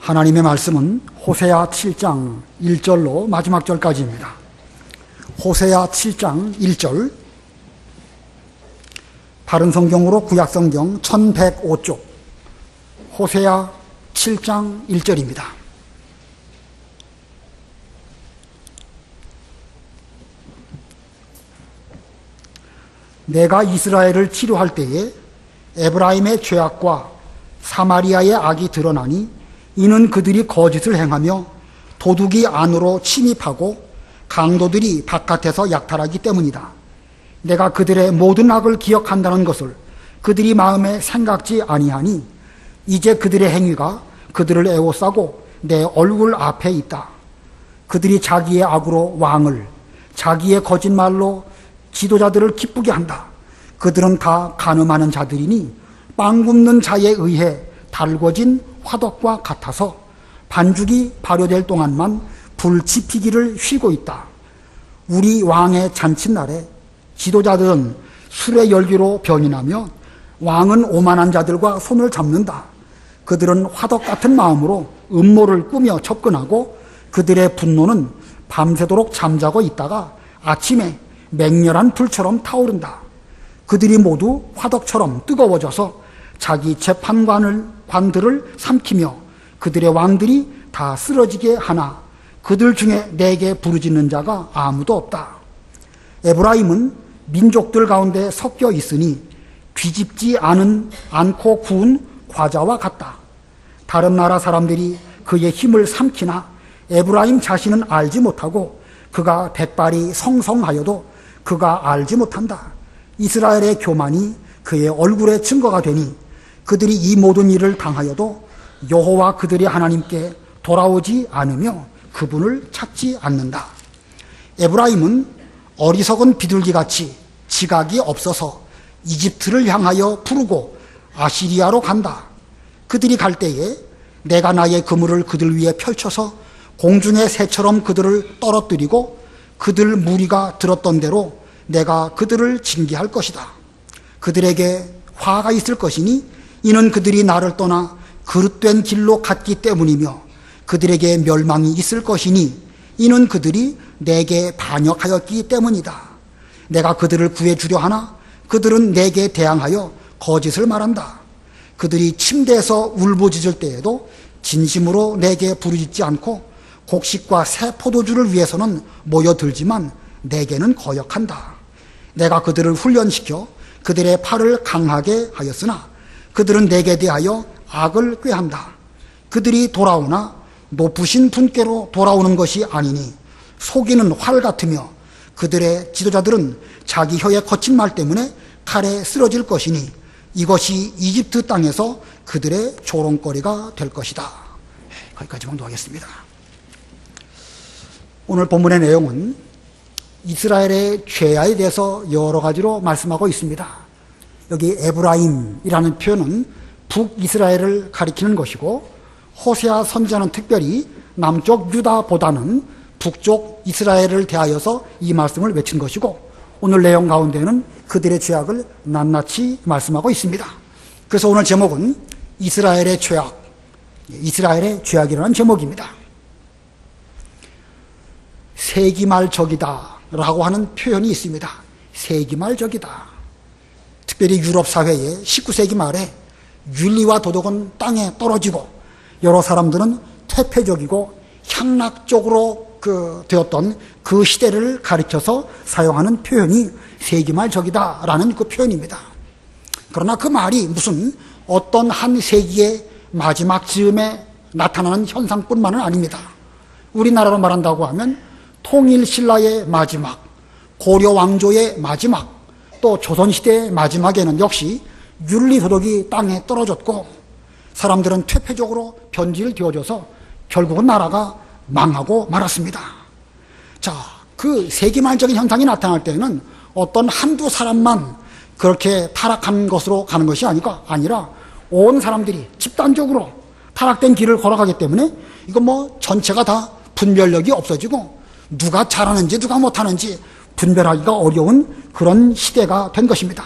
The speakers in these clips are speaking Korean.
하나님의 말씀은 호세아 7장 1절로 마지막 절까지입니다. 호세아 7장 1절, 바른 성경으로 구약성경 1105쪽, 호세아 7장 1절입니다. 내가 이스라엘을 치료할 때에 에브라임의 죄악과 사마리아의 악이 드러나니 이는 그들이 거짓을 행하며 도둑이 안으로 침입하고 강도들이 바깥에서 약탈하기 때문이다. 내가 그들의 모든 악을 기억한다는 것을 그들이 마음에 생각지 아니하니 이제 그들의 행위가 그들을 애워싸고 내 얼굴 앞에 있다. 그들이 자기의 악으로 왕을, 자기의 거짓말로 지도자들을 기쁘게 한다. 그들은 다 간음하는 자들이니 빵 굽는 자에 의해 달궈진 화덕과 같아서 반죽이 발효될 동안만 불 지피기를 쉬고 있다. 우리 왕의 잔칫날에 지도자들은 술의 열기로 병이 나며 왕은 오만한 자들과 손을 잡는다. 그들은 화덕 같은 마음으로 음모를 꾸며 접근하고 그들의 분노는 밤새도록 잠자고 있다가 아침에 맹렬한 불처럼 타오른다. 그들이 모두 화덕처럼 뜨거워져서 자기 재판관들을 삼키며 그들의 왕들이 다 쓰러지게 하나 그들 중에 내게 부르짖는 자가 아무도 없다. 에브라임은 민족들 가운데 섞여 있으니 뒤집지 않고 구운 과자와 같다. 다른 나라 사람들이 그의 힘을 삼키나 에브라임 자신은 알지 못하고 그가 백발이 성성하여도 그가 알지 못한다. 이스라엘의 교만이 그의 얼굴에 증거가 되니 그들이 이 모든 일을 당하여도 여호와 그들의 하나님께 돌아오지 않으며 그분을 찾지 않는다. 에브라임은 어리석은 비둘기같이 지각이 없어서 이집트를 향하여 부르고 아시리아로 간다. 그들이 갈 때에 내가 나의 그물을 그들 위에 펼쳐서 공중의 새처럼 그들을 떨어뜨리고 그들 무리가 들었던 대로 내가 그들을 징계할 것이다. 그들에게 화가 있을 것이니 이는 그들이 나를 떠나 그릇된 길로 갔기 때문이며 그들에게 멸망이 있을 것이니 이는 그들이 내게 반역하였기 때문이다. 내가 그들을 구해주려 하나 그들은 내게 대항하여 거짓을 말한다. 그들이 침대에서 울부짖을 때에도 진심으로 내게 부르짖지 않고 곡식과 새 포도주를 위해서는 모여들지만 내게는 거역한다. 내가 그들을 훈련시켜 그들의 팔을 강하게 하였으나 그들은 내게 대하여 악을 꾀한다. 그들이 돌아오나 높으신 분께로 돌아오는 것이 아니니 속이는 활 같으며 그들의 지도자들은 자기 혀의 거친 말 때문에 칼에 쓰러질 것이니 이것이 이집트 땅에서 그들의 조롱거리가 될 것이다. 거기까지만 도하겠습니다. 오늘 본문의 내용은 이스라엘의 죄악에 대해서 여러 가지로 말씀하고 있습니다. 여기 에브라임이라는 표현은 북이스라엘을 가리키는 것이고 호세아 선지자는 특별히 남쪽 유다보다는 북쪽 이스라엘을 대하여서 이 말씀을 외친 것이고 오늘 내용 가운데는 그들의 죄악을 낱낱이 말씀하고 있습니다. 그래서 오늘 제목은 이스라엘의 죄악, 이스라엘의 죄악이라는 제목입니다. 세기말적이다 라고 하는 표현이 있습니다. 세기말적이다. 특별히 유럽 사회의 19세기 말에 윤리와 도덕은 땅에 떨어지고 여러 사람들은 퇴폐적이고 향락적으로 되었던 그 시대를 가리켜서 사용하는 표현이 세기말적이다 라는 그 표현입니다. 그러나 그 말이 무슨 어떤 한 세기의 마지막 즈음에 나타나는 현상뿐만은 아닙니다. 우리나라로 말한다고 하면 통일신라의 마지막, 고려 왕조의 마지막, 또 조선시대의 마지막에는 역시 윤리도덕이 땅에 떨어졌고 사람들은 퇴폐적으로 변질되어져서 결국은 나라가 망하고 말았습니다. 자, 그 세기말적인 현상이 나타날 때는 어떤 한두 사람만 그렇게 타락한 것으로 가는 것이 아니라 온 사람들이 집단적으로 타락된 길을 걸어가기 때문에 이거 전체가 다 분별력이 없어지고 누가 잘하는지 누가 못하는지 분별하기가 어려운 그런 시대가 된 것입니다.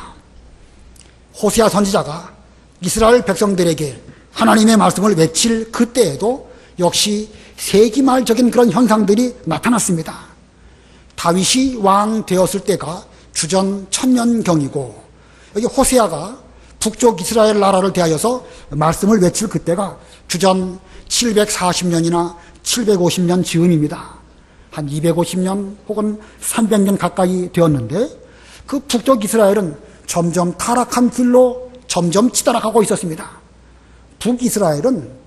호세아 선지자가 이스라엘 백성들에게 하나님의 말씀을 외칠 그때에도 역시 세기말적인 그런 현상들이 나타났습니다. 다윗이 왕 되었을 때가 주전 1000년경이고 여기 호세아가 북쪽 이스라엘 나라를 대하여서 말씀을 외칠 그때가 주전 740년이나 750년 즈음입니다. 한 250년 혹은 300년 가까이 되었는데 그 북쪽 이스라엘은 점점 타락한 길로 점점 치달아가고 있었습니다. 북이스라엘은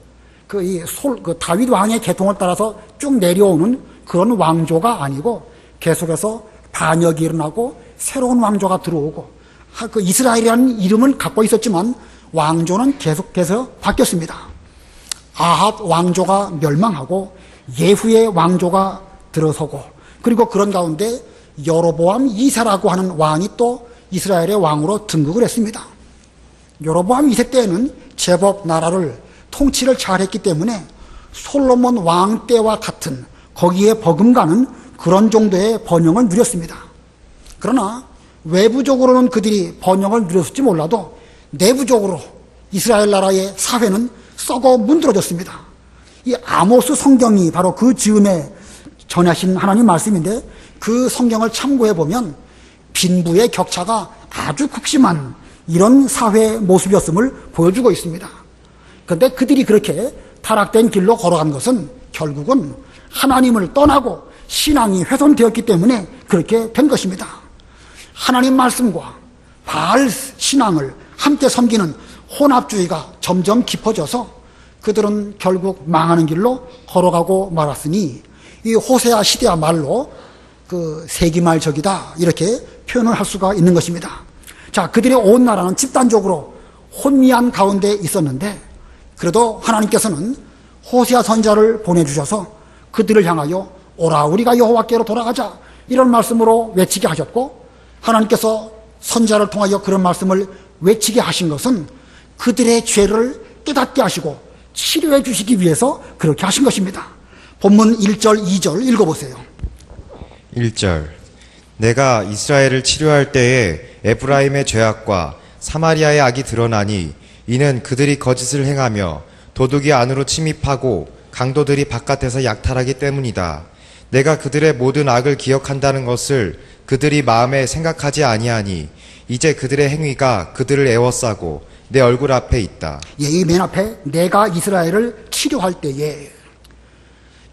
그 다윗 왕의 계통을 따라서 쭉 내려오는 그런 왕조가 아니고 계속해서 반역이 일어나고 새로운 왕조가 들어오고 그 이스라엘이라는 이름은 갖고 있었지만 왕조는 계속해서 바뀌었습니다. 아합 왕조가 멸망하고 예후의 왕조가 들어서고 그리고 그런 가운데 여로보암 2세라고 하는 왕이 또 이스라엘의 왕으로 등극을 했습니다. 여로보암 2세 때에는 제법 나라를 통치를 잘했기 때문에 솔로몬 왕 때와 같은 거기에 버금가는 그런 정도의 번영을 누렸습니다. 그러나 외부적으로는 그들이 번영을 누렸을지 몰라도 내부적으로 이스라엘 나라의 사회는 썩어 문드러졌습니다. 이 아모스 성경이 바로 그 즈음에 전하신 하나님 말씀인데 그 성경을 참고해 보면 빈부의 격차가 아주 극심한 이런 사회 모습이었음을 보여주고 있습니다. 그런데 그들이 그렇게 타락된 길로 걸어간 것은 결국은 하나님을 떠나고 신앙이 훼손되었기 때문에 그렇게 된 것입니다. 하나님 말씀과 바알 신앙을 함께 섬기는 혼합주의가 점점 깊어져서 그들은 결국 망하는 길로 걸어가고 말았으니 이 호세아 시대야말로 그 세기말적이다 이렇게 표현을 할 수가 있는 것입니다. 자, 그들의 온 나라는 집단적으로 혼미한 가운데 있었는데 그래도 하나님께서는 호세아 선지자를 보내주셔서 그들을 향하여 오라 우리가 여호와께로 돌아가자 이런 말씀으로 외치게 하셨고 하나님께서 선지자를 통하여 그런 말씀을 외치게 하신 것은 그들의 죄를 깨닫게 하시고 치료해 주시기 위해서 그렇게 하신 것입니다. 본문 1절 2절 읽어보세요. 1절 내가 이스라엘을 치료할 때에 에브라임의 죄악과 사마리아의 악이 드러나니 이는 그들이 거짓을 행하며 도둑이 안으로 침입하고 강도들이 바깥에서 약탈하기 때문이다. 내가 그들의 모든 악을 기억한다는 것을 그들이 마음에 생각하지 아니하니 이제 그들의 행위가 그들을 애워싸고 내 얼굴 앞에 있다. 예, 이 맨 앞에 내가 이스라엘을 치료할 때에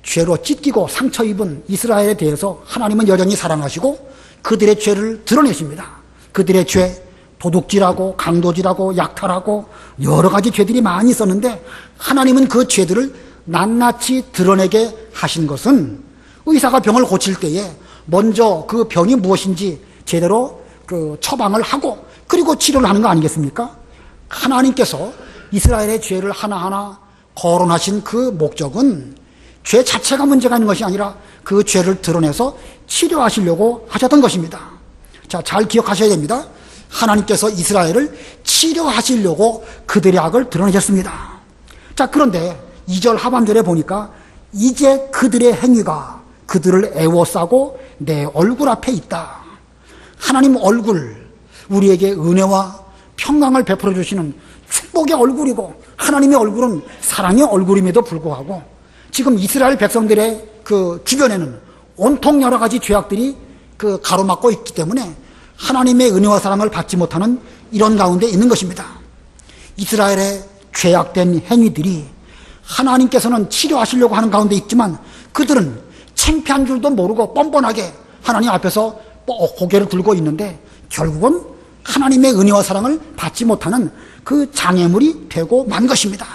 죄로 찢기고 상처 입은 이스라엘에 대해서 하나님은 여전히 사랑하시고 그들의 죄를 드러내십니다. 그들의 죄, 도둑질하고 강도질하고 약탈하고 여러 가지 죄들이 많이 있었는데 하나님은 그 죄들을 낱낱이 드러내게 하신 것은 의사가 병을 고칠 때에 먼저 그 병이 무엇인지 제대로 그 처방을 하고 그리고 치료를 하는 거 아니겠습니까? 하나님께서 이스라엘의 죄를 하나하나 거론하신 그 목적은 죄 자체가 문제가 있는 것이 아니라 그 죄를 드러내서 치료하시려고 하셨던 것입니다. 자, 잘 기억하셔야 됩니다. 하나님께서 이스라엘을 치료하시려고 그들의 악을 드러내셨습니다. 자, 그런데 2절 하반절에 보니까 이제 그들의 행위가 그들을 애워싸고 내 얼굴 앞에 있다. 하나님 얼굴, 우리에게 은혜와 평강을 베풀어 주시는 축복의 얼굴이고 하나님의 얼굴은 사랑의 얼굴임에도 불구하고 지금 이스라엘 백성들의 그 주변에는 온통 여러 가지 죄악들이 그 가로막고 있기 때문에 하나님의 은혜와 사랑을 받지 못하는 이런 가운데 있는 것입니다. 이스라엘의 죄악된 행위들이 하나님께서는 치료하시려고 하는 가운데 있지만 그들은 창피한 줄도 모르고 뻔뻔하게 하나님 앞에서 고개를 들고 있는데 결국은 하나님의 은혜와 사랑을 받지 못하는 그 장애물이 되고 만 것입니다.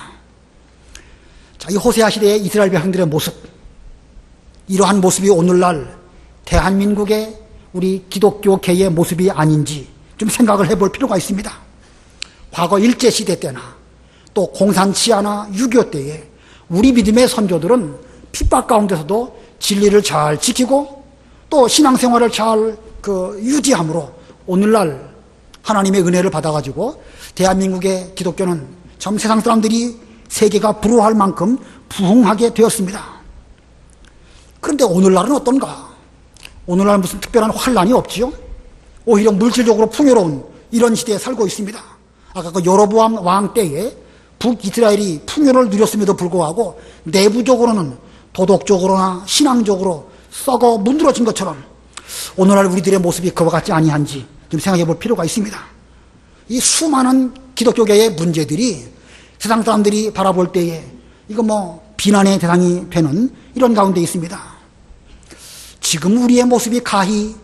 자, 이 호세아 시대의 이스라엘 백성들의 모습, 이러한 모습이 오늘날 대한민국의 우리 기독교계의 모습이 아닌지 좀 생각을 해볼 필요가 있습니다. 과거 일제시대 때나 또 공산치하나 6.25 때에 우리 믿음의 선조들은 핍박 가운데서도 진리를 잘 지키고 또 신앙생활을 잘 유지함으로 오늘날 하나님의 은혜를 받아가지고 대한민국의 기독교는 참 세상 사람들이 세계가 부러워할 만큼 부흥하게 되었습니다. 그런데 오늘날은 어떤가? 오늘날 무슨 특별한 환란이 없지요? 오히려 물질적으로 풍요로운 이런 시대에 살고 있습니다. 아까 그 여로보암 왕 때에 북이스라엘이 풍요를 누렸음에도 불구하고 내부적으로는 도덕적으로나 신앙적으로 썩어 문드러진 것처럼 오늘날 우리들의 모습이 그와 같지 아니한지 좀 생각해 볼 필요가 있습니다. 이 수많은 기독교계의 문제들이 세상 사람들이 바라볼 때에 이거 비난의 대상이 되는 이런 가운데 있습니다. 지금 우리의 모습이 가히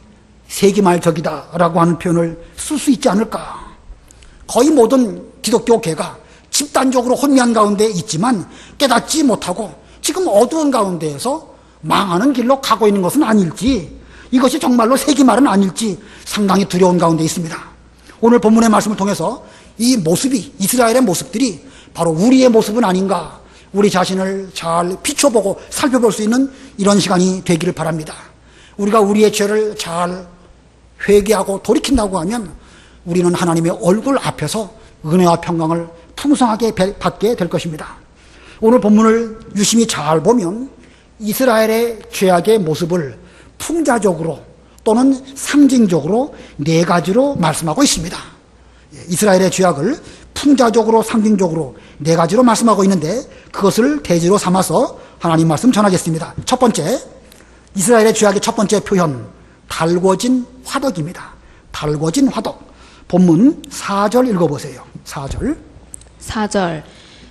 세기말적이다라고 하는 표현을 쓸 수 있지 않을까. 거의 모든 기독교계가 집단적으로 혼미한 가운데 있지만 깨닫지 못하고 지금 어두운 가운데에서 망하는 길로 가고 있는 것은 아닐지, 이것이 정말로 세기말은 아닐지 상당히 두려운 가운데 있습니다. 오늘 본문의 말씀을 통해서 이 모습이, 이스라엘의 모습들이 바로 우리의 모습은 아닌가, 우리 자신을 잘 비춰보고 살펴볼 수 있는 이런 시간이 되기를 바랍니다. 우리가 우리의 죄를 잘 회개하고 돌이킨다고 하면 우리는 하나님의 얼굴 앞에서 은혜와 평강을 풍성하게 받게 될 것입니다. 오늘 본문을 유심히 잘 보면 이스라엘의 죄악의 모습을 풍자적으로 또는 상징적으로 네 가지로 말씀하고 있습니다. 이스라엘의 죄악을 풍자적으로 상징적으로 네 가지로 말씀하고 있는데 그것을 대지로 삼아서 하나님 말씀 전하겠습니다. 첫 번째, 이스라엘의 죄악의 첫 번째 표현, 달궈진 화덕입니다. 달궈진 화덕. 본문 4절 읽어보세요. 4절. 4절.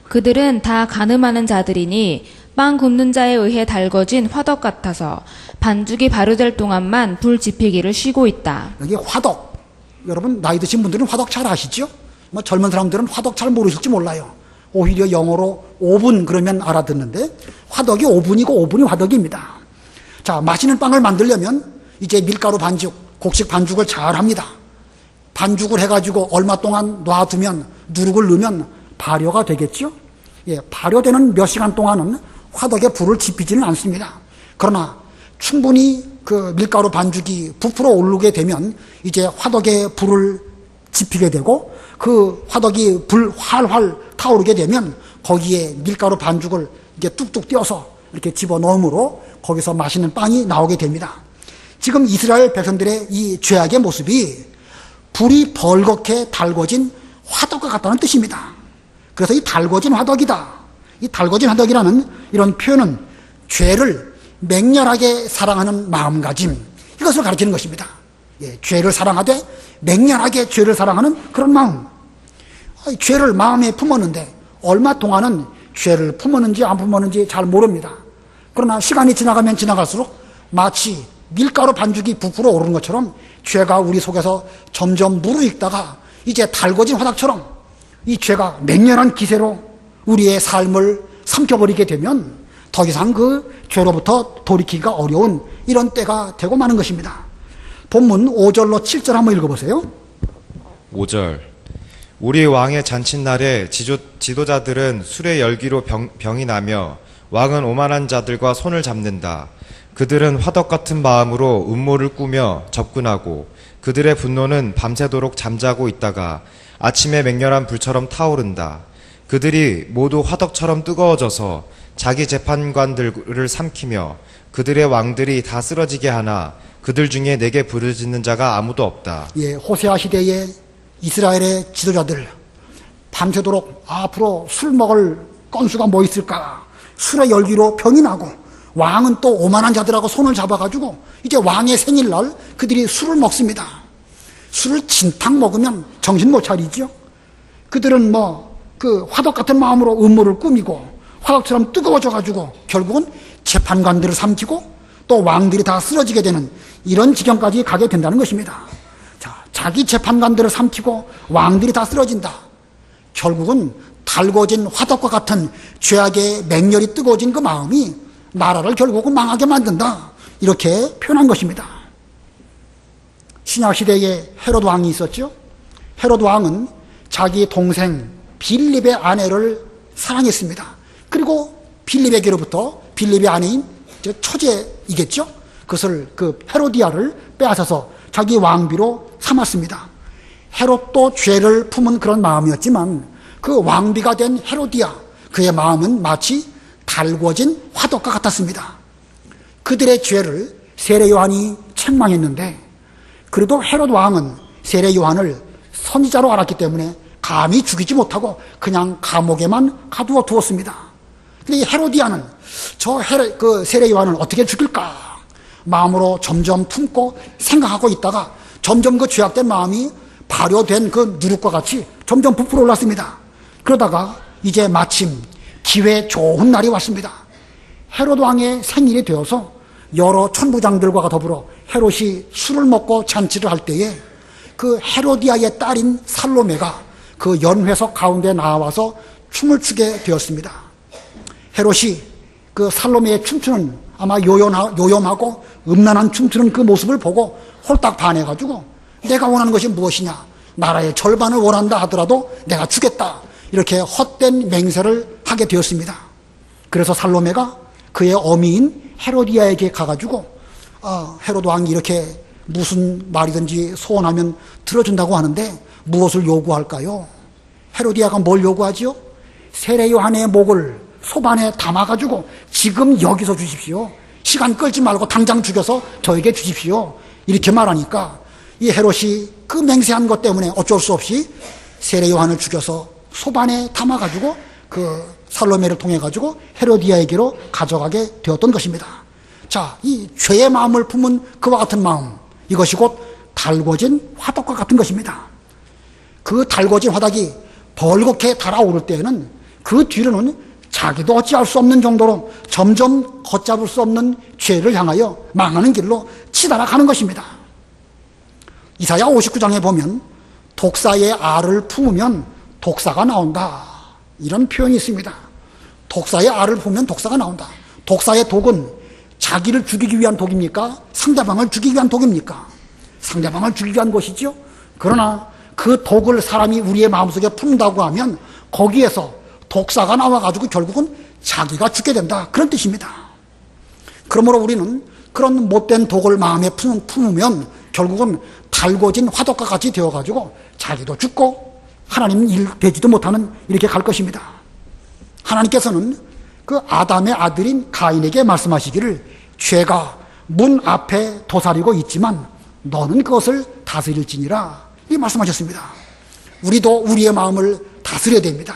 그들은 다 가늠하는 자들이니 빵 굽는 자에 의해 달궈진 화덕 같아서 반죽이 발효될 동안만 불 지피기를 쉬고 있다. 여기 화덕. 여러분 나이 드신 분들은 화덕 잘 아시죠? 젊은 사람들은 화덕 잘 모르실지 몰라요. 오히려 영어로 오븐 그러면 알아듣는데 화덕이 오븐이고 오븐이 화덕입니다. 자, 맛있는 빵을 만들려면 이제 밀가루 반죽, 곡식 반죽을 잘 합니다. 반죽을 해가지고 얼마 동안 놔두면, 누룩을 넣으면 발효가 되겠죠? 예, 발효되는 몇 시간 동안은 화덕에 불을 지피지는 않습니다. 그러나 충분히 그 밀가루 반죽이 부풀어 오르게 되면 이제 화덕에 불을 지피게 되고 그 화덕이 불 활활 타오르게 되면 거기에 밀가루 반죽을 이게 뚝뚝 띄어서 이렇게 집어넣음으로 거기서 맛있는 빵이 나오게 됩니다. 지금 이스라엘 백성들의 이 죄악의 모습이 불이 벌겋게 달궈진 화덕과 같다는 뜻입니다. 그래서 이 달궈진 화덕이다. 이 달궈진 화덕이라는 이런 표현은 죄를 맹렬하게 사랑하는 마음가짐, 이것을 가르치는 것입니다. 예, 죄를 사랑하되 맹렬하게 죄를 사랑하는 그런 마음. 죄를 마음에 품었는데 얼마 동안은 죄를 품었는지 안 품었는지 잘 모릅니다. 그러나 시간이 지나가면 지나갈수록 마치 밀가루 반죽이 부풀어 오르는 것처럼 죄가 우리 속에서 점점 무르익다가 이제 달궈진 화덕처럼 이 죄가 맹렬한 기세로 우리의 삶을 삼켜버리게 되면 더 이상 그 죄로부터 돌이키기가 어려운 이런 때가 되고 마는 것입니다. 본문 5절로 7절 한번 읽어보세요. 5절. 우리 왕의 잔칫날에 지도자들은 술의 열기로 병이 나며 왕은 오만한 자들과 손을 잡는다. 그들은 화덕 같은 마음으로 음모를 꾸며 접근하고 그들의 분노는 밤새도록 잠자고 있다가 아침에 맹렬한 불처럼 타오른다. 그들이 모두 화덕처럼 뜨거워져서 자기 재판관들을 삼키며 그들의 왕들이 다 쓰러지게 하나 그들 중에 내게 부르짖는 자가 아무도 없다. 예, 호세아 시대의 이스라엘의 지도자들 밤새도록 앞으로 술 먹을 건수가 뭐 있을까? 술의 열기로 병이 나고 왕은 또 오만한 자들하고 손을 잡아가지고 이제 왕의 생일날 그들이 술을 먹습니다. 술을 진탕 먹으면 정신 못 차리죠. 그들은 그 화덕 같은 마음으로 음모를 꾸미고 화덕처럼 뜨거워져가지고 결국은 재판관들을 삼키고 또 왕들이 다 쓰러지게 되는 이런 지경까지 가게 된다는 것입니다. 자, 자기 재판관들을 삼키고 왕들이 다 쓰러진다. 결국은 달궈진 화덕과 같은 죄악의 맹렬히 뜨거워진 그 마음이 나라를 결국은 망하게 만든다. 이렇게 표현한 것입니다. 신약시대에 헤롯 왕이 있었죠. 헤롯 왕은 자기 동생 빌립의 아내를 사랑했습니다. 그리고 빌립에게로부터 빌립의 아내인 처제이겠죠. 그것을 그 헤로디아를 빼앗아서 자기 왕비로 삼았습니다. 헤롯도 죄를 품은 그런 마음이었지만 그 왕비가 된 헤로디아, 그의 마음은 마치 달궈진 화덕과 같았습니다. 그들의 죄를 세례 요한이 책망했는데 그래도 헤롯 왕은 세례 요한을 선지자로 알았기 때문에 감히 죽이지 못하고 그냥 감옥에만 가두어 두었습니다. 근데 이 헤로디아는 세례 요한을 어떻게 죽일까 마음으로 점점 품고 생각하고 있다가 점점 그 죄악된 마음이 발효된 그 누룩과 같이 점점 부풀어 올랐습니다. 그러다가 이제 마침 기회 좋은 날이 왔습니다. 헤롯 왕의 생일이 되어서 여러 천부장들과 더불어 헤롯이 술을 먹고 잔치를 할 때에 그 헤로디아의 딸인 살로메가 그 연회석 가운데 나와서 춤을 추게 되었습니다. 헤롯이 그 살로메의 춤추는 아마 요염하고 음란한 춤추는 그 모습을 보고 홀딱 반해가지고 내가 원하는 것이 무엇이냐, 나라의 절반을 원한다 하더라도 내가 주겠다, 이렇게 헛된 맹세를 하게 되었습니다. 그래서 살로메가 그의 어미인 헤로디아에게 가가지고 헤롯 왕이 이렇게 무슨 말이든지 소원하면 들어준다고 하는데 무엇을 요구할까요? 헤로디아가 뭘 요구하지요? 세례 요한의 목을 소반에 담아가지고 지금 여기서 주십시오. 시간 끌지 말고 당장 죽여서 저에게 주십시오. 이렇게 말하니까 이 헤롯이 그 맹세한 것 때문에 어쩔 수 없이 세례 요한을 죽여서 소반에 담아가지고 그 살로메를 통해가지고 헤로디아에게로 가져가게 되었던 것입니다. 자, 이 죄의 마음을 품은 그와 같은 마음, 이것이 곧 달궈진 화덕과 같은 것입니다. 그 달궈진 화덕이 벌겋게 달아오를 때에는 그 뒤로는 자기도 어찌할 수 없는 정도로 점점 걷잡을 수 없는 죄를 향하여 망하는 길로 치달아 가는 것입니다. 이사야 59장에 보면 독사의 알을 품으면 독사가 나온다, 이런 표현이 있습니다. 독사의 알을 품으면 독사가 나온다. 독사의 독은 자기를 죽이기 위한 독입니까? 상대방을 죽이기 위한 독입니까? 상대방을 죽이기 위한 것이죠. 그러나 그 독을 사람이 우리의 마음속에 품는다고 하면 거기에서 독사가 나와가지고 결국은 자기가 죽게 된다, 그런 뜻입니다. 그러므로 우리는 그런 못된 독을 마음에 품으면 결국은 달궈진 화덕과 같이 되어가지고 자기도 죽고 하나님 일 되지도 못하는 이렇게 갈 것입니다. 하나님께서는 그 아담의 아들인 가인에게 말씀하시기를 죄가 문 앞에 도사리고 있지만 너는 그것을 다스릴지니라, 이 말씀하셨습니다. 우리도 우리의 마음을 다스려야 됩니다.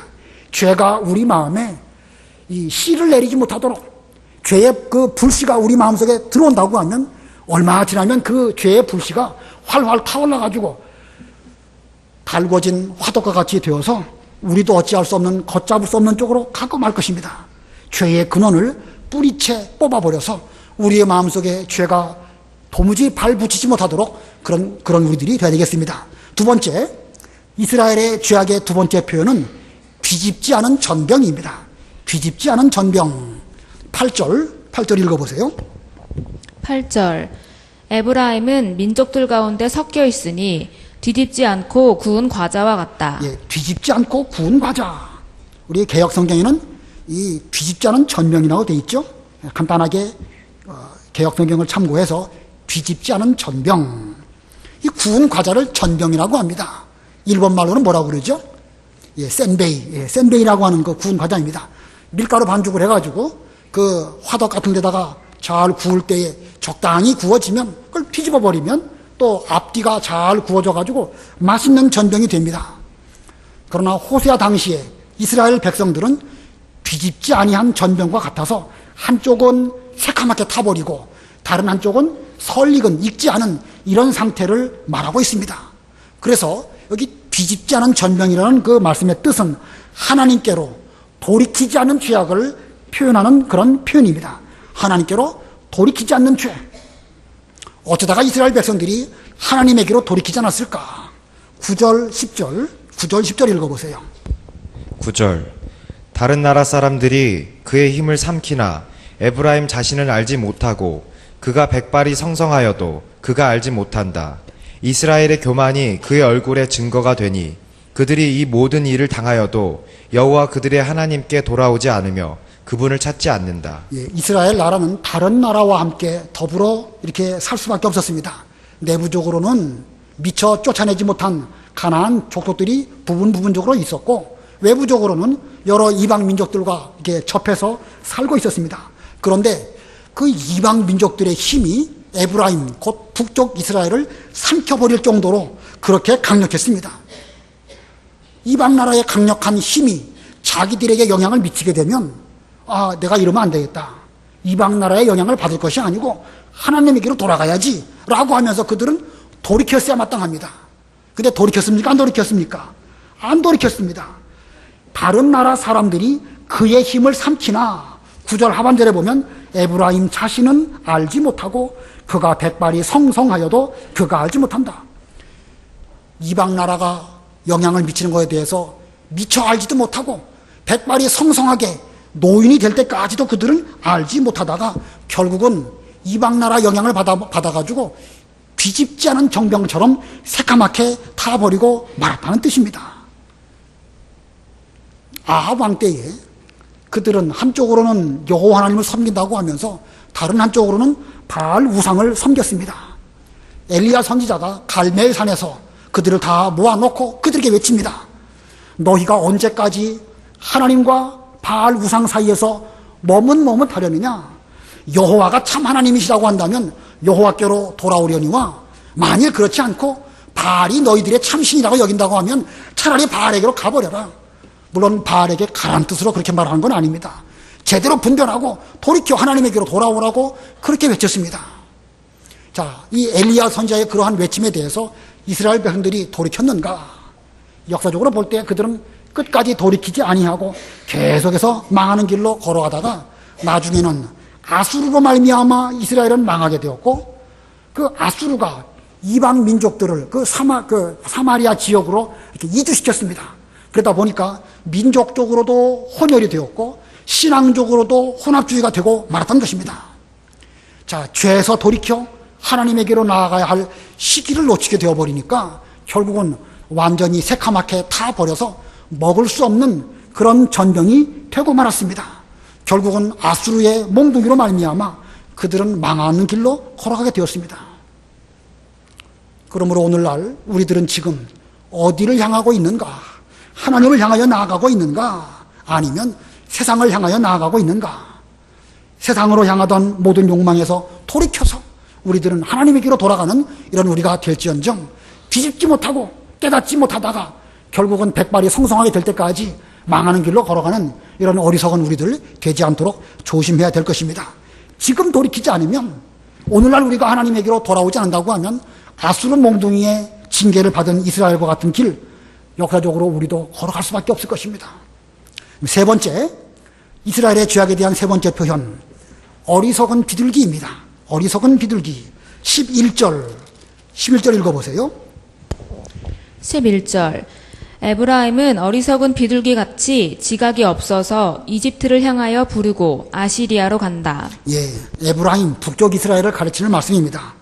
죄가 우리 마음에 이 씨를 내리지 못하도록, 죄의 그 불씨가 우리 마음속에 들어온다고 하면 얼마 지나면 그 죄의 불씨가 활활 타올라가지고 달궈진 화덕과 같이 되어서 우리도 어찌할 수 없는, 걷잡을 수 없는 쪽으로 가고 말 것입니다. 죄의 근원을 뿌리채 뽑아버려서 우리의 마음속에 죄가 도무지 발붙이지 못하도록 그런 우리들이 되어야 되겠습니다. 두 번째, 이스라엘의 죄악의 두 번째 표현은 뒤집지 않은 전병입니다. 뒤집지 않은 전병. 8절 읽어보세요. 8절. 에브라임은 민족들 가운데 섞여 있으니 뒤집지 않고 구운 과자와 같다. 예, 뒤집지 않고 구운 과자. 우리 개역 성경에는 이 뒤집지 않은 전병이라고 되어 있죠. 간단하게 개역 성경을 참고해서 뒤집지 않은 전병. 이 구운 과자를 전병이라고 합니다. 일본 말로는 뭐라고 그러죠? 예, 센베이. 예, 센베이라고 하는 그 구운 과자입니다. 밀가루 반죽을 해가지고 그 화덕 같은 데다가 잘 구울 때에 적당히 구워지면 그걸 뒤집어 버리면 또 앞뒤가 잘 구워져가지고 맛있는 전병이 됩니다. 그러나 호세아 당시에 이스라엘 백성들은 뒤집지 아니한 전병과 같아서 한쪽은 새카맣게 타버리고 다른 한쪽은 설익은 익지 않은 이런 상태를 말하고 있습니다. 그래서 여기 뒤집지 않은 전병이라는 그 말씀의 뜻은 하나님께로 돌이키지 않는 죄악을 표현하는 그런 표현입니다. 하나님께로 돌이키지 않는 죄. 어쩌다가 이스라엘 백성들이 하나님에게로 돌이키지 않았을까? 9절 10절 읽어보세요. 9절. 다른 나라 사람들이 그의 힘을 삼키나 에브라임 자신을 알지 못하고 그가 백발이 성성하여도 그가 알지 못한다. 이스라엘의 교만이 그의 얼굴에 증거가 되니 그들이 이 모든 일을 당하여도 여호와 그들의 하나님께 돌아오지 않으며 그분을 찾지 않는다. 예, 이스라엘 나라는 다른 나라와 함께 더불어 이렇게 살 수밖에 없었습니다. 내부적으로는 미처 쫓아내지 못한 가나안 족속들이 부분적으로 있었고 외부적으로는 여러 이방 민족들과 이렇게 접해서 살고 있었습니다. 그런데 그 이방 민족들의 힘이 에브라임 곧 북쪽 이스라엘을 삼켜버릴 정도로 그렇게 강력했습니다. 이방 나라의 강력한 힘이 자기들에게 영향을 미치게 되면 내가 이러면 안 되겠다. 이방 나라의 영향을 받을 것이 아니고 하나님에게로 돌아가야지 라고 하면서 그들은 돌이켰어야 마땅합니다. 근데 돌이켰습니까? 안 돌이켰습니까? 안 돌이켰습니다. 다른 나라 사람들이 그의 힘을 삼키나 9절 하반절에 보면 에브라임 자신은 알지 못하고 그가 백발이 성성하여도 그가 알지 못한다. 이방 나라가 영향을 미치는 것에 대해서 미처 알지도 못하고 백발이 성성하게 노인이 될 때까지도 그들은 알지 못하다가 결국은 이방 나라 영향을 받아가지고 뒤집지 않은 정병처럼 새까맣게 타버리고 말았다는 뜻입니다. 아합 왕 때에 그들은 한쪽으로는 여호와 하나님을 섬긴다고 하면서 다른 한쪽으로는 바알 우상을 섬겼습니다. 엘리야 선지자가 갈멜 산에서 그들을 다 모아놓고 그들에게 외칩니다. 너희가 언제까지 하나님과 바알 우상 사이에서 머뭇머뭇하려느냐? 여호와가 참 하나님이시라고 한다면 여호와께로 돌아오려니와 만일 그렇지 않고 바알이 너희들의 참신이라고 여긴다고 하면 차라리 바알에게로 가버려라. 물론 바알에게 가란 뜻으로 그렇게 말하는 건 아닙니다. 제대로 분별하고 돌이켜 하나님에게로 돌아오라고 그렇게 외쳤습니다. 자, 이 엘리야 선지자의 그러한 외침에 대해서 이스라엘 백성들이 돌이켰는가? 역사적으로 볼 때 그들은 끝까지 돌이키지 아니하고 계속해서 망하는 길로 걸어가다가 나중에는 아수르로 말미암아 이스라엘은 망하게 되었고 그 아수르가 이방 민족들을 그 사마리아 지역으로 이렇게 이주시켰습니다. 그러다 보니까 민족적으로도 혼혈이 되었고 신앙적으로도 혼합주의가 되고 말았던 것입니다. 자, 죄에서 돌이켜 하나님에게로 나아가야 할 시기를 놓치게 되어버리니까 결국은 완전히 새카맣게 타버려서 먹을 수 없는 그런 전병이 되고 말았습니다. 결국은 아수르의 몽둥이로 말미암아 그들은 망하는 길로 걸어가게 되었습니다. 그러므로 오늘날 우리들은 지금 어디를 향하고 있는가? 하나님을 향하여 나아가고 있는가? 아니면 세상을 향하여 나아가고 있는가? 세상으로 향하던 모든 욕망에서 돌이켜서 우리들은 하나님에게로 돌아가는 이런 우리가 될지언정 뒤집지 못하고 깨닫지 못하다가 결국은 백발이 성성하게 될 때까지 망하는 길로 걸어가는 이런 어리석은 우리들 되지 않도록 조심해야 될 것입니다. 지금 돌이키지 않으면 오늘날 우리가 하나님에게로 돌아오지 않는다고 하면 아수르 몽둥이의 징계를 받은 이스라엘과 같은 길 역사적으로 우리도 걸어갈 수밖에 없을 것입니다. 세 번째, 이스라엘의 죄악에 대한 세 번째 표현, 어리석은 비둘기입니다. 어리석은 비둘기. 11절 읽어보세요. 11절 에브라임은 어리석은 비둘기같이 지각이 없어서 이집트를 향하여 부르고 아시리아로 간다. 예, 에브라임 북쪽 이스라엘을 가르치는 말씀입니다.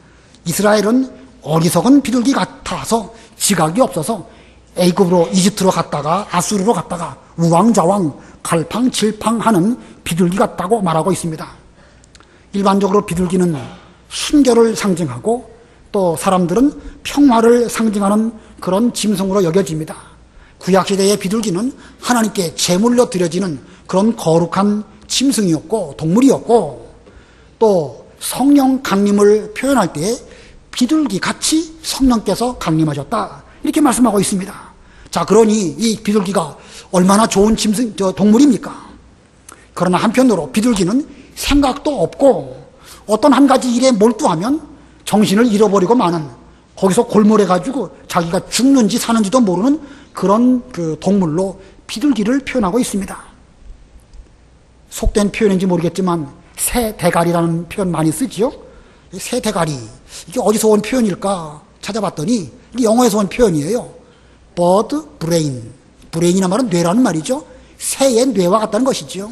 이스라엘은 어리석은 비둘기 같아서 지각이 없어서 애굽으로 이집트로 갔다가 아수르로 갔다가 우왕좌왕 갈팡질팡하는 비둘기 같다고 말하고 있습니다. 일반적으로 비둘기는 순결을 상징하고 또 사람들은 평화를 상징하는 그런 짐승으로 여겨집니다. 구약시대의 비둘기는 하나님께 제물로 드려지는 그런 거룩한 짐승이었고 동물이었고 또 성령 강림을 표현할 때 비둘기 같이 성령께서 강림하셨다 이렇게 말씀하고 있습니다. 자, 그러니 이 비둘기가 얼마나 좋은 동물입니까? 그러나 한편으로 비둘기는 생각도 없고 어떤 한 가지 일에 몰두하면 정신을 잃어버리고 마는 거기서 골몰해가지고 자기가 죽는지 사는지도 모르는 그런 그 동물로 비둘기를 표현하고 있습니다. 속된 표현인지 모르겠지만 새 대가리라는 표현 많이 쓰지요. 새 대가리 이게 어디서 온 표현일까 찾아봤더니 이게 영어에서 온 표현이에요. bird brain. 브레인이란 말은 뇌라는 말이죠. 새의 뇌와 같다는 것이지요.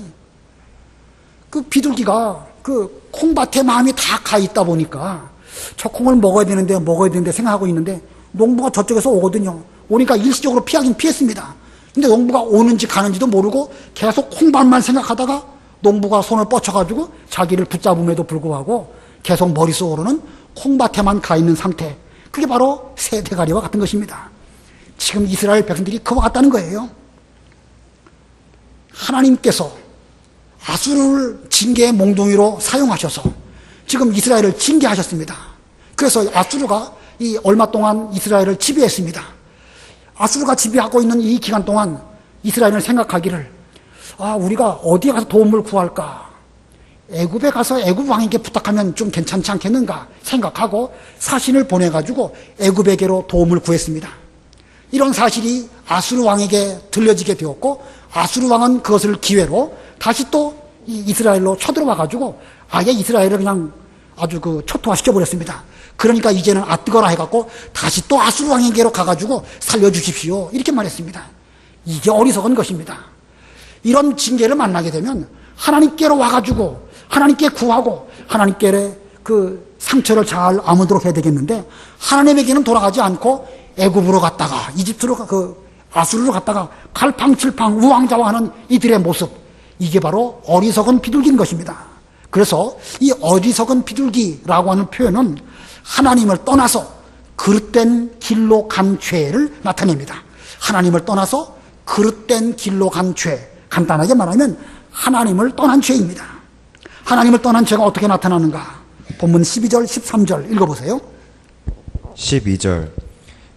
그 비둘기가 그 콩밭에 마음이 다 가 있다 보니까 저 콩을 먹어야 되는데 생각하고 있는데 농부가 저쪽에서 오거든요. 오니까 일시적으로 피하긴 피했습니다. 근데 농부가 오는지 가는지도 모르고 계속 콩밭만 생각하다가 농부가 손을 뻗쳐가지고 자기를 붙잡음에도 불구하고 계속 머릿속으로는 콩밭에만 가 있는 상태. 그게 바로 새 대가리와 같은 것입니다. 지금 이스라엘 백성들이 그와 같다는 거예요. 하나님께서 아수르를 징계의 몽둥이로 사용하셔서 지금 이스라엘을 징계하셨습니다. 그래서 아수르가 이 얼마 동안 이스라엘을 지배했습니다. 아수르가 지배하고 있는 이 기간 동안 이스라엘은 생각하기를 우리가 어디에 가서 도움을 구할까? 애굽에 가서 애굽 왕에게 부탁하면 좀 괜찮지 않겠는가 생각하고 사신을 보내가지고 애굽에게로 도움을 구했습니다. 이런 사실이 아수르 왕에게 들려지게 되었고 아수르 왕은 그것을 기회로 다시 또 이스라엘로 쳐들어와가지고 아예 이스라엘을 그냥 아주 초토화시켜버렸습니다. 그러니까 이제는 뜨거라 해갖고 다시 또 아수르 왕에게로 가가지고 살려주십시오 이렇게 말했습니다. 이게 어리석은 것입니다. 이런 징계를 만나게 되면 하나님께로 와가지고 하나님께 구하고 하나님께 그 상처를 잘 아무도록 해야 되겠는데 하나님에게는 돌아가지 않고 애굽으로 갔다가 이집트로 아수르로 갔다가 갈팡질팡 우왕좌왕하는 이들의 모습, 이게 바로 어리석은 비둘기인 것입니다. 그래서 이 어리석은 비둘기라고 하는 표현은 하나님을 떠나서 그릇된 길로 간 죄를 나타냅니다. 하나님을 떠나서 그릇된 길로 간 죄, 간단하게 말하면 하나님을 떠난 죄입니다. 하나님을 떠난 죄가 어떻게 나타나는가? 본문 12절, 13절 읽어보세요. 12절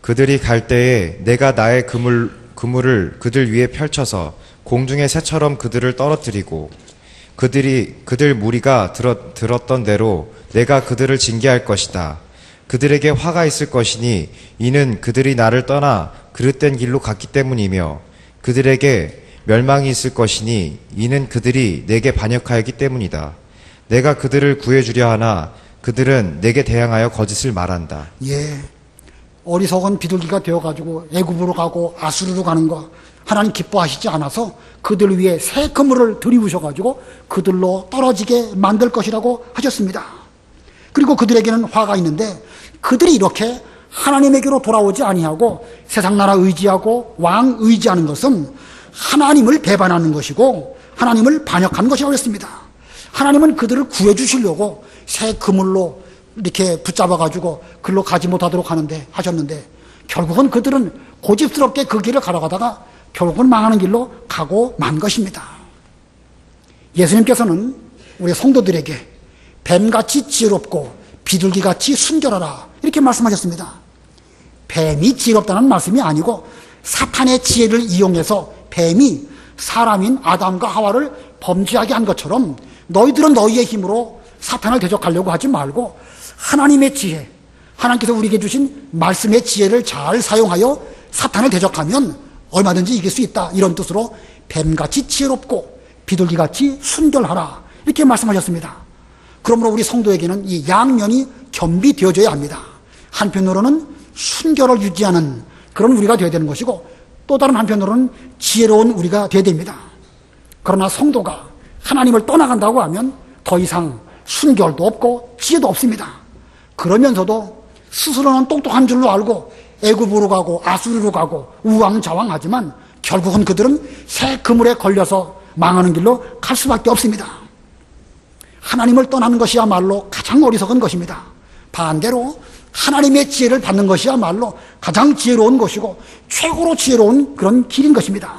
그들이 갈 때에 내가 나의 그물을 그들 위에 펼쳐서 공중의 새처럼 그들을 떨어뜨리고 그들 무리가 들었던 대로 내가 그들을 징계할 것이다. 그들에게 화가 있을 것이니 이는 그들이 나를 떠나 그릇된 길로 갔기 때문이며 그들에게 멸망이 있을 것이니 이는 그들이 내게 반역하였기 때문이다. 내가 그들을 구해주려 하나 그들은 내게 대항하여 거짓을 말한다. 예, 어리석은 비둘기가 되어가지고 애굽으로 가고 아수르로 가는 거 하나님 기뻐하시지 않아서 그들 위에 새 그물을 들이우셔가지고 그들로 떨어지게 만들 것이라고 하셨습니다. 그리고 그들에게는 화가 있는데 그들이 이렇게 하나님에게로 돌아오지 아니하고 세상 나라 의지하고 왕 의지하는 것은 하나님을 배반하는 것이고 하나님을 반역하는 것이라고 했습니다. 하나님은 그들을 구해주시려고 새 그물로 이렇게 붙잡아가지고 글로 가지 못하도록 하셨는데 결국은 그들은 고집스럽게 그 길을 가다가다가 결국은 망하는 길로 가고 만 것입니다. 예수님께서는 우리 성도들에게 뱀같이 지혜롭고 비둘기같이 순결하라 이렇게 말씀하셨습니다. 뱀이 지혜롭다는 말씀이 아니고 사탄의 지혜를 이용해서 뱀이 사람인 아담과 하와를 범죄하게 한 것처럼 너희들은 너희의 힘으로 사탄을 대적하려고 하지 말고 하나님의 지혜, 하나님께서 우리에게 주신 말씀의 지혜를 잘 사용하여 사탄을 대적하면 얼마든지 이길 수 있다. 이런 뜻으로 뱀같이 지혜롭고 비둘기같이 순결하라 이렇게 말씀하셨습니다. 그러므로 우리 성도에게는 이 양면이 겸비되어져야 합니다. 한편으로는 순결을 유지하는 그런 우리가 되어야 되는 것이고 또 다른 한편으로는 지혜로운 우리가 되어야 됩니다. 그러나 성도가 하나님을 떠나간다고 하면 더 이상 순결도 없고 지혜도 없습니다. 그러면서도 스스로는 똑똑한 줄로 알고 애굽으로 가고 아수르로 가고 우왕좌왕하지만 결국은 그들은 새 그물에 걸려서 망하는 길로 갈 수밖에 없습니다. 하나님을 떠나는 것이야말로 가장 어리석은 것입니다. 반대로 하나님의 지혜를 받는 것이야말로 가장 지혜로운 것이고 최고로 지혜로운 그런 길인 것입니다.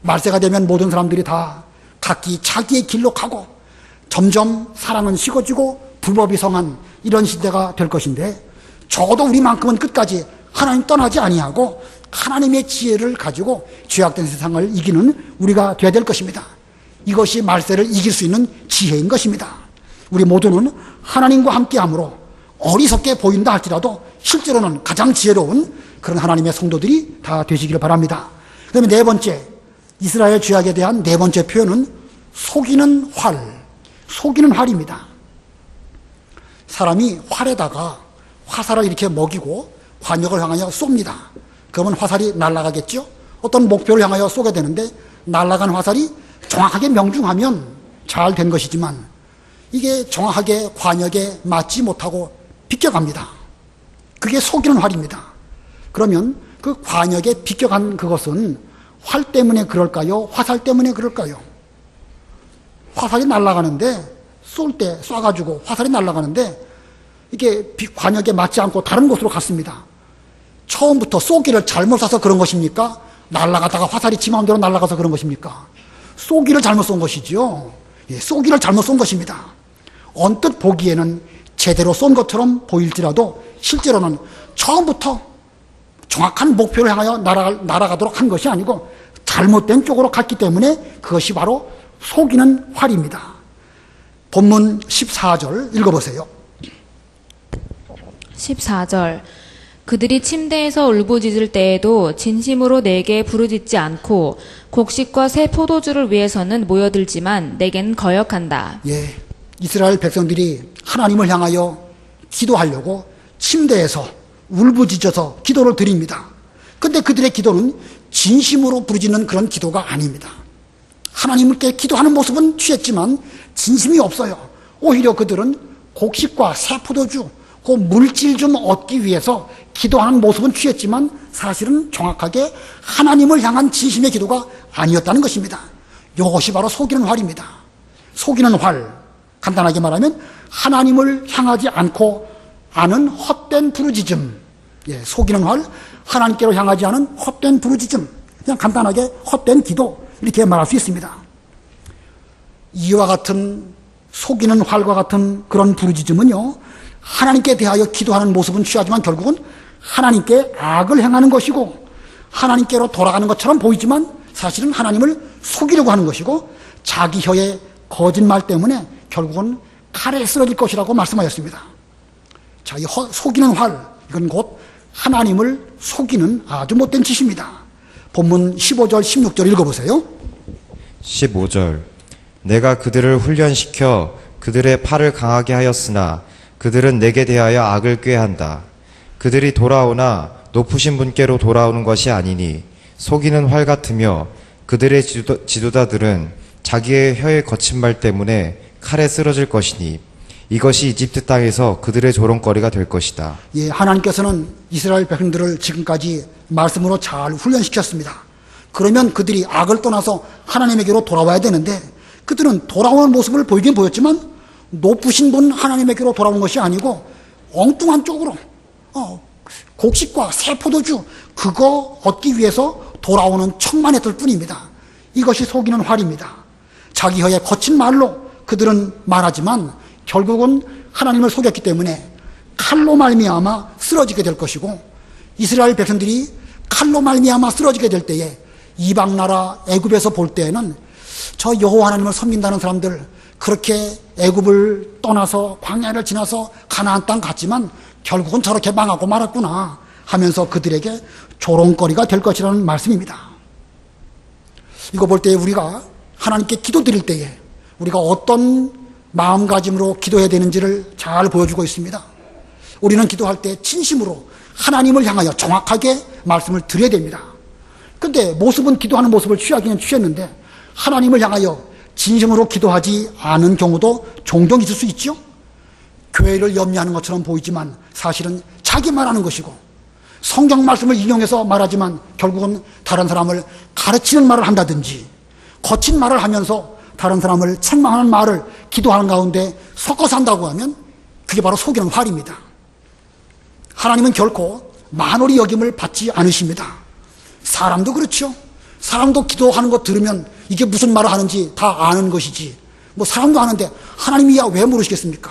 말세가 되면 모든 사람들이 다 각기 자기의 길로 가고 점점 사랑은 식어지고 불법이 성한 이런 시대가 될 것인데 적어도 우리만큼은 끝까지 하나님 떠나지 아니하고 하나님의 지혜를 가지고 죄악된 세상을 이기는 우리가 되어야 될 것입니다. 이것이 말세를 이길 수 있는 지혜인 것입니다. 우리 모두는 하나님과 함께함으로 어리석게 보인다 할지라도 실제로는 가장 지혜로운 그런 하나님의 성도들이 다 되시기를 바랍니다. 그다음에 네 번째, 이스라엘 죄악에 대한 네 번째 표현은 속이는 활, 속이는 활입니다. 사람이 활에다가 화살을 이렇게 먹이고 관역을 향하여 쏩니다. 그러면 화살이 날아가겠죠? 어떤 목표를 향하여 쏘게 되는데 날아간 화살이 정확하게 명중하면 잘 된 것이지만 이게 정확하게 관역에 맞지 못하고 비껴갑니다. 그게 속이는 활입니다. 그러면 그 관역에 비껴간 그것은 활 때문에 그럴까요? 화살 때문에 그럴까요? 화살이 날아가는데 쏴가지고 화살이 날아가는데 이게 관역에 맞지 않고 다른 곳으로 갔습니다. 처음부터 쏘기를 잘못 쏴서 그런 것입니까? 날아가다가 화살이 지 마음대로 날아가서 그런 것입니까? 쏘기를 잘못 쏜 것이죠. 예, 쏘기를 잘못 쏜 것입니다. 언뜻 보기에는 제대로 쏜 것처럼 보일지라도 실제로는 처음부터 정확한 목표를 향하여 날아가도록 한 것이 아니고 잘못된 쪽으로 갔기 때문에 그것이 바로 속이는 활입니다. 본문 14절 읽어보세요. 14절. 그들이 침대에서 울부짖을 때에도 진심으로 내게 부르짖지 않고 곡식과 새 포도주를 위해서는 모여들지만 내겐 거역한다. 예, 이스라엘 백성들이 하나님을 향하여 기도하려고 침대에서 울부짖어서 기도를 드립니다. 근데 그들의 기도는 진심으로 부르짖는 그런 기도가 아닙니다. 하나님께 기도하는 모습은 취했지만 진심이 없어요. 오히려 그들은 곡식과 새 포도주, 그 물질 좀 얻기 위해서 기도하는 모습은 취했지만 사실은 정확하게 하나님을 향한 진심의 기도가 아니었다는 것입니다. 이것이 바로 속이는 활입니다. 속이는 활, 간단하게 말하면 하나님을 향하지 않고 아는 헛된 부르짖음. 예, 속이는 활, 하나님께로 향하지 않은 헛된 부르짖음. 그냥 간단하게 헛된 기도, 이렇게 말할 수 있습니다. 이와 같은 속이는 활과 같은 그런 부르짖음은요, 하나님께 대하여 기도하는 모습은 취하지만 결국은 하나님께 악을 행하는 것이고 하나님께로 돌아가는 것처럼 보이지만 사실은 하나님을 속이려고 하는 것이고 자기 혀의 거짓말 때문에 결국은 칼에 쓰러질 것이라고 말씀하셨습니다. 자, 이 속이는 활, 이건 곧 하나님을 속이는 아주 못된 짓입니다. 본문 15절, 16절 읽어보세요. 15절. 내가 그들을 훈련시켜 그들의 팔을 강하게 하였으나 그들은 내게 대하여 악을 꾀한다. 그들이 돌아오나 높으신 분께로 돌아오는 것이 아니니 속이는 활 같으며 그들의 지도자들은 자기의 혀의 거친 말 때문에 칼에 쓰러질 것이니 이것이 이집트 땅에서 그들의 조롱거리가 될 것이다. 예, 하나님께서는 이스라엘 백성들을 지금까지 말씀으로 잘 훈련시켰습니다. 그러면 그들이 악을 떠나서 하나님에게로 돌아와야 되는데 그들은 돌아오는 모습을 보이긴 보였지만 높으신 분 하나님에게로 돌아온 것이 아니고 엉뚱한 쪽으로 곡식과 새 포도주 그거 얻기 위해서 돌아오는 척만 했을 뿐입니다. 이것이 속이는 활입니다. 자기 혀의 거친 말로 그들은 말하지만 결국은 하나님을 속였기 때문에 칼로 말미암아 쓰러지게 될 것이고 이스라엘 백성들이 칼로 말미암아 쓰러지게 될 때에 이방 나라 애굽에서 볼 때에는 저 여호와 하나님을 섬긴다는 사람들 그렇게 애굽을 떠나서 광야를 지나서 가나안 땅 갔지만 결국은 저렇게 망하고 말았구나 하면서 그들에게 조롱거리가 될 것이라는 말씀입니다. 이거 볼 때 우리가 하나님께 기도드릴 때에 우리가 어떤 마음가짐으로 기도해야 되는지를 잘 보여주고 있습니다. 우리는 기도할 때 진심으로 하나님을 향하여 정확하게 말씀을 드려야 됩니다. 근데 모습은 기도하는 모습을 취하기는 취했는데 하나님을 향하여 진심으로 기도하지 않은 경우도 종종 있을 수 있죠. 교회를 염려하는 것처럼 보이지만 사실은 자기 말하는 것이고 성경 말씀을 인용해서 말하지만 결국은 다른 사람을 가르치는 말을 한다든지 거친 말을 하면서 다른 사람을 책망하는 말을 기도하는 가운데 섞어서 한다고 하면 그게 바로 속이는 활입니다. 하나님은 결코 만홀히 여김을 받지 않으십니다. 사람도 그렇죠. 사람도 기도하는 거 들으면 이게 무슨 말을 하는지 다 아는 것이지. 뭐 사람도 아는데 하나님이야 왜 모르시겠습니까?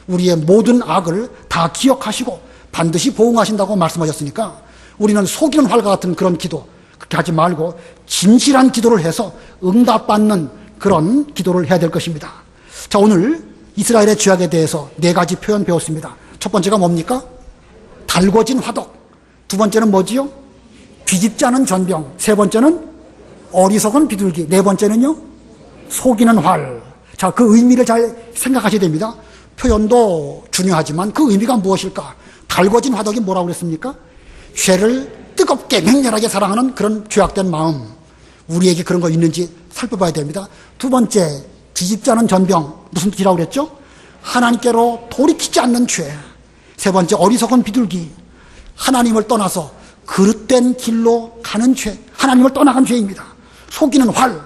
우리의 모든 악을 다 기억하시고 반드시 보응하신다고 말씀하셨으니까 우리는 속이는 활과 같은 그런 기도 그렇게 하지 말고 진실한 기도를 해서 응답받는 그런 기도를 해야 될 것입니다. 자, 오늘 이스라엘의 죄악에 대해서 4가지 표현 배웠습니다. 첫 번째가 뭡니까? 달궈진 화덕. 두 번째는 뭐지요? 뒤집지 않은 전병. 세 번째는 어리석은 비둘기. 네 번째는요? 속이는 활. 자, 그 의미를 잘 생각하셔야 됩니다. 표현도 중요하지만 그 의미가 무엇일까? 달궈진 화덕이 뭐라고 그랬습니까? 죄를 뜨겁게 맹렬하게 사랑하는 그런 죄악된 마음. 우리에게 그런 거 있는지 살펴봐야 됩니다. 두 번째, 뒤집지 않은 전병. 무슨 뜻이라고 그랬죠? 하나님께로 돌이키지 않는 죄. 세 번째, 어리석은 비둘기. 하나님을 떠나서 그릇된 길로 가는 죄. 하나님을 떠나간 죄입니다. 속이는 활.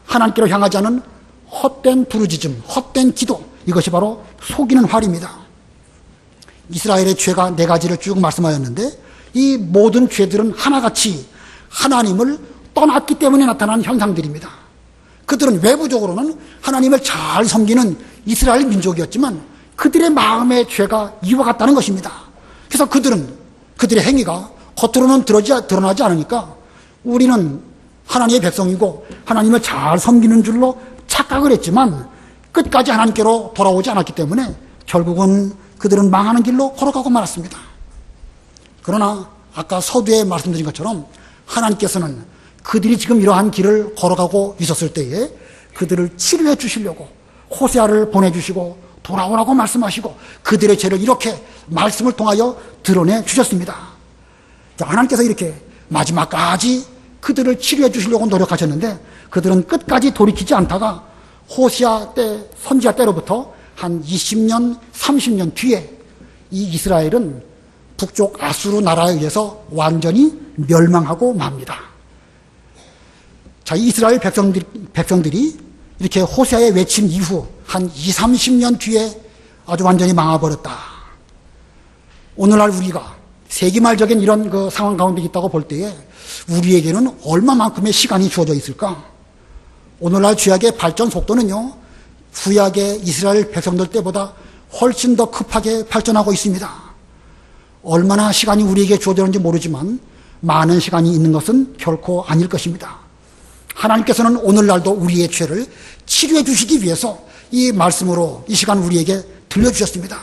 하나님께로 향하지 않은 헛된 부르짖음, 헛된 기도. 이것이 바로 속이는 활입니다. 이스라엘의 죄가 4가지를 쭉 말씀하였는데 이 모든 죄들은 하나같이 하나님을 떠났기 때문에 나타난 현상들입니다. 그들은 외부적으로는 하나님을 잘 섬기는 이스라엘 민족이었지만 그들의 마음의 죄가 이와 같다는 것입니다. 그래서 그들의 행위가 겉으로는 드러나지 않으니까 우리는 하나님의 백성이고 하나님을 잘 섬기는 줄로 착각을 했지만 끝까지 하나님께로 돌아오지 않았기 때문에 결국은 그들은 망하는 길로 걸어가고 말았습니다. 그러나 아까 서두에 말씀드린 것처럼 하나님께서는 그들이 지금 이러한 길을 걸어가고 있었을 때에 그들을 치료해 주시려고 호세아를 보내주시고 돌아오라고 말씀하시고 그들의 죄를 이렇게 말씀을 통하여 드러내 주셨습니다. 하나님께서 이렇게 마지막까지 그들을 치료해 주시려고 노력하셨는데 그들은 끝까지 돌이키지 않다가 호시아 때, 선지자 때로부터 한 20년, 30년 뒤에 이 이스라엘은 북쪽 아수르 나라에 의해서 완전히 멸망하고 맙니다. 자, 이 이스라엘 백성들이 이렇게 호세아의 외침 이후 한 20, 30년 뒤에 아주 완전히 망해버렸다. 오늘날 우리가 세기말적인 이런 그 상황 가운데 있다고 볼 때에 우리에게는 얼마만큼의 시간이 주어져 있을까? 오늘날 죄악의 발전 속도는요, 구약의 이스라엘 백성들 때보다 훨씬 더 급하게 발전하고 있습니다. 얼마나 시간이 우리에게 주어졌는지 모르지만 많은 시간이 있는 것은 결코 아닐 것입니다. 하나님께서는 오늘날도 우리의 죄를 치료해 주시기 위해서 이 말씀으로 이 시간 우리에게 들려주셨습니다.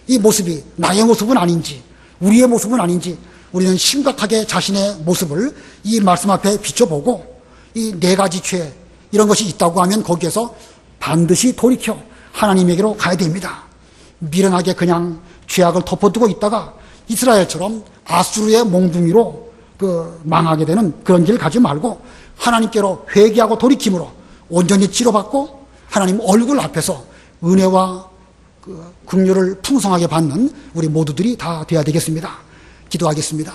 이 모습이 나의 모습은 아닌지 우리의 모습은 아닌지 우리는 심각하게 자신의 모습을 이 말씀 앞에 비춰보고 이 네 가지 죄 이런 것이 있다고 하면 거기에서 반드시 돌이켜 하나님에게로 가야 됩니다. 미련하게 그냥 죄악을 덮어두고 있다가 이스라엘처럼 아수르의 몽둥이로 망하게 되는 그런 길 가지 말고 하나님께로 회개하고 돌이킴으로 온전히 치료받고 하나님 얼굴 앞에서 은혜와 긍휼을 풍성하게 받는 우리 모두들이 다 되어야 되겠습니다. 기도하겠습니다.